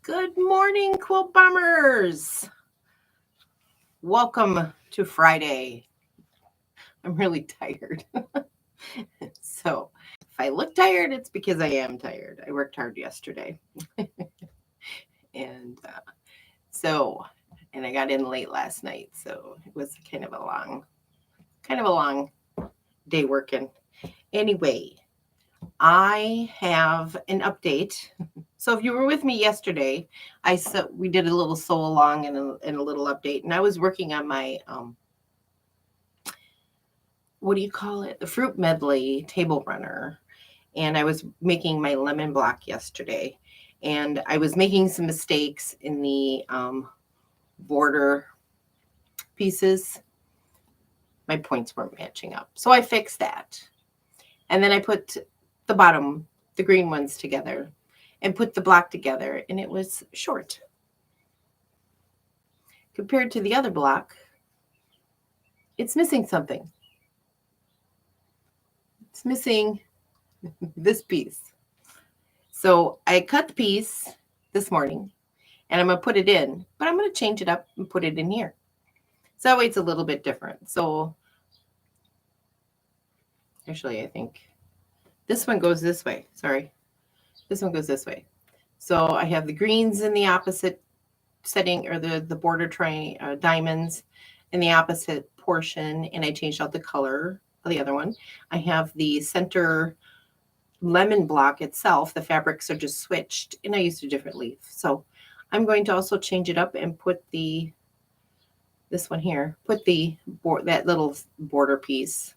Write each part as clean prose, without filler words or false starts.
Good morning, Quilt BOM'ers. Welcome to Friday. I'm really tired. So if I look tired, it's because I am tired. I worked hard yesterday. and I got in late last night. So it was kind of a long day working. Anyway, I have an update. So if you were with me yesterday, we did a little sew along and a little update, and I was working on my what do you call it? The fruit medley table runner, and I was making my lemon block yesterday, and I was making some mistakes in the border pieces. My points weren't matching up, so I fixed that, and then I put the green ones together and put the block together, and it was short. Compared to the other block, it's missing something. It's missing this piece. So I cut the piece this morning, and I'm going to put it in, but I'm going to change it up and put it in here. So that way it's a little bit different. So actually, I think this one goes this way. Sorry. This one goes this way. So I have the greens in the opposite setting, or the border diamonds in the opposite portion, and I changed out the color of the other one. I have the center lemon block itself. The fabrics are just switched, and I used a different leaf. So I'm going to also change it up and put this one here, put that little border piece,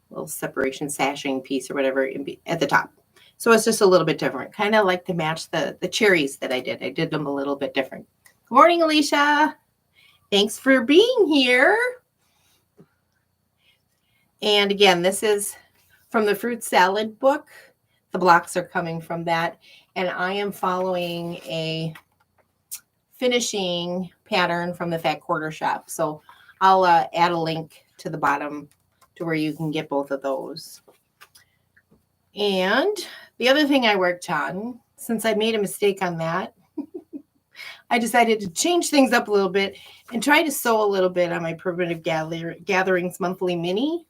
little separation sashing piece or whatever at the top. So it's just a little bit different, kind of like to match the cherries that I did. I did them a little bit different. Good morning, Alicia. Thanks for being here. And again, this is from the fruit salad book. The blocks are coming from that. And I am following a finishing pattern from the Fat Quarter Shop. So I'll add a link to the bottom to where you can get both of those. And the other thing I worked on, since I made a mistake on that, I decided to change things up a little bit and try to sew a little bit on my Primitive Gatherings Monthly Mini.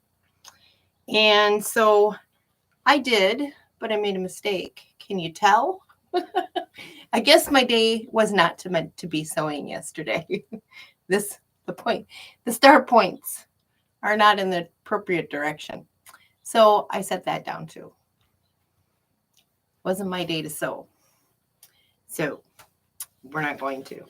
And so I did, but I made a mistake. Can you tell? I guess my day was not meant to be sewing yesterday. The start points are not in the appropriate direction. So I set that down too. Wasn't my day to sew. So we're not going to.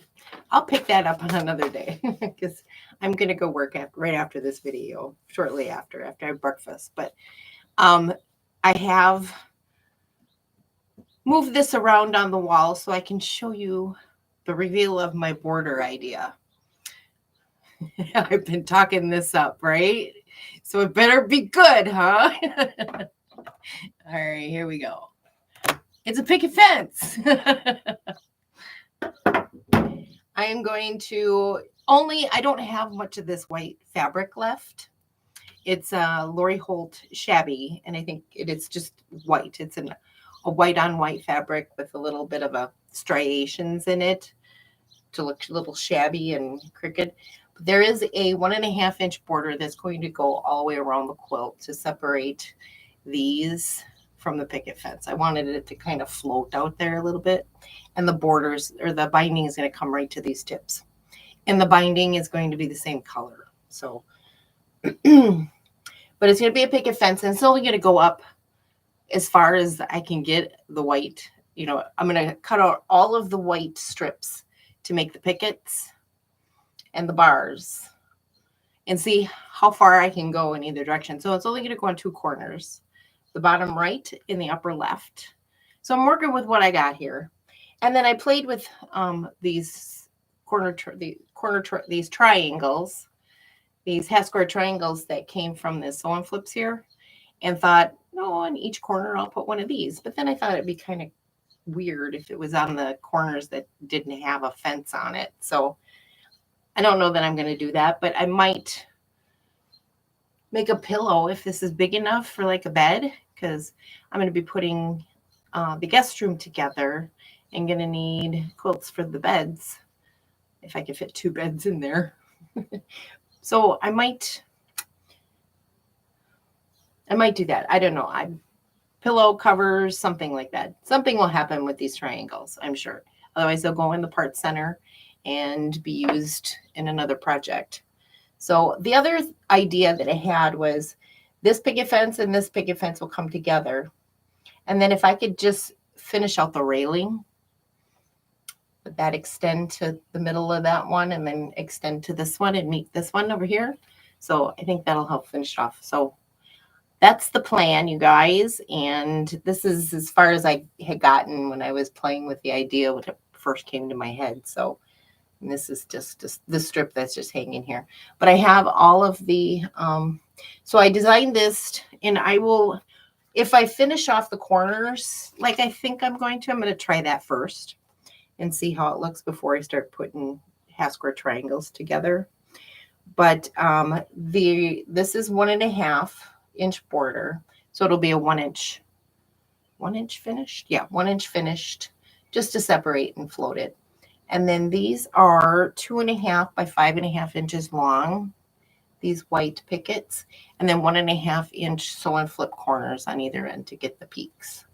I'll pick that up on another day because I'm going to go work right after this video, shortly after I have breakfast. But I have moved this around on the wall so I can show you the reveal of my border idea. I've been talking this up, right? So it better be good, huh? All right, here we go. It's a picket fence. I am going to I don't have much of this white fabric left. It's a Lori Holt shabby, and I think it's just white. It's a white on white fabric with a little bit of a striations in it to look a little shabby and crooked. But there is a 1.5 inch border that's going to go all the way around the quilt to separate these from the picket fence. I wanted it to kind of float out there a little bit, and the borders or the binding is going to come right to these tips, and the binding is going to be the same color. So but it's going to be a picket fence, and it's only going to go up as far as I can get the white. I'm going to cut out all of the white strips to make the pickets and the bars and see how far I can go in either direction. So it's only going to go on 2 corners, the bottom right and the upper left. So I'm working with what I got here. And then I played with these these triangles, these half square triangles that came from the sew and flips here, and thought, no, on each corner I'll put one of these. But then I thought it'd be kind of weird if it was on the corners that didn't have a fence on it. So I don't know that I'm going to do that, but I might make a pillow if this is big enough for like a bed, because I'm going to be putting the guest room together, I'm going to need quilts for the beds, if I can fit 2 beds in there. So I might do that. I don't know. Pillow covers, something like that. Something will happen with these triangles, I'm sure. Otherwise, they'll go in the part center and be used in another project. So the other idea that I had was this picket fence and this picket fence will come together. And then if I could just finish out the railing, would that extend to the middle of that one and then extend to this one and meet this one over here? So I think that'll help finish it off. So that's the plan, you guys. And this is as far as I had gotten when I was playing with the idea when it first came to my head. So and this is just the strip that's just hanging here. But I have all of the, so I designed this, and I will, if I finish off the corners, like I think I'm going to try that first and see how it looks before I start putting half square triangles together. But this is 1.5 inch border. So it'll be a 1 inch finished. Yeah, 1 inch finished, just to separate and float it. And then these are 2.5 by 5.5 inches long, these white pickets, and then 1.5 inch sew and flip corners on either end to get the peaks.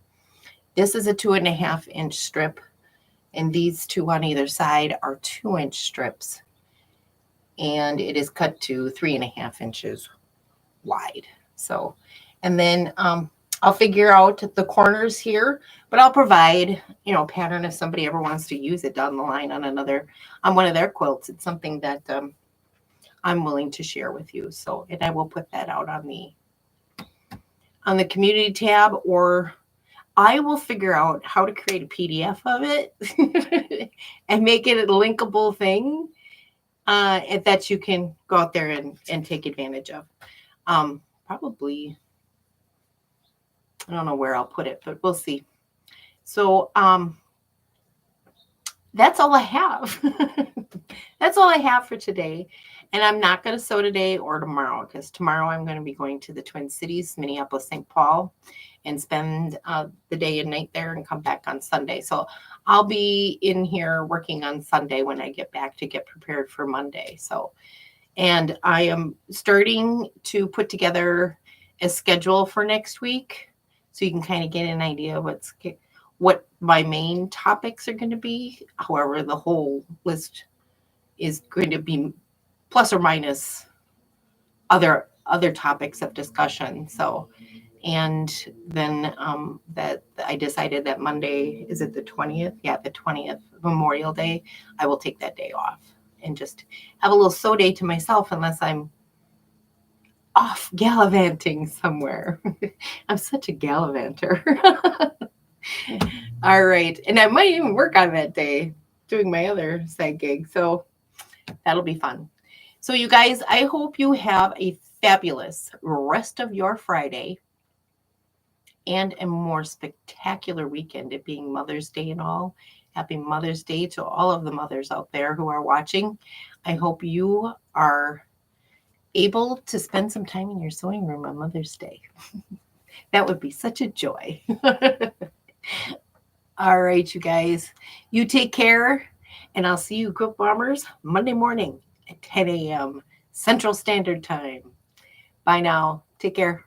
This is a 2.5 inch strip, and these two on either side are 2 inch strips. And it is cut to 3.5 inches wide. So, and then I'll figure out the corners here, but I'll provide, pattern if somebody ever wants to use it down the line on one of their quilts. It's something that I'm willing to share with you. So, and I will put that out on the community tab, or I will figure out how to create a PDF of it and make it a linkable thing that you can go out there and take advantage of. Probably, I don't know where I'll put it, but we'll see. So that's all I have. That's all I have for today. And I'm not going to sew today or tomorrow, because tomorrow I'm going to be going to the Twin Cities, Minneapolis, St. Paul, and spend the day and night there and come back on Sunday. So I'll be in here working on Sunday when I get back to get prepared for Monday. So, and I am starting to put together a schedule for next week, so you can kind of get an idea of what my main topics are going to be. However, the whole list is going to be plus or minus other topics of discussion. So, and then that I decided that Monday, is it the 20th? Yeah, the 20th, Memorial Day, I will take that day off and just have a little sew day to myself, unless I'm off gallivanting somewhere. I'm such a gallivanter. All right. And I might even work on that day doing my other side gig. So that'll be fun. So you guys, I hope you have a fabulous rest of your Friday and a more spectacular weekend, it being Mother's Day and all. Happy Mother's Day to all of the mothers out there who are watching. I hope you are able to spend some time in your sewing room on Mother's Day. That would be such a joy. All right, you guys, you take care, and I'll see you Quilt Bombers Monday morning at 10 a.m. Central Standard Time. Bye now. Take care.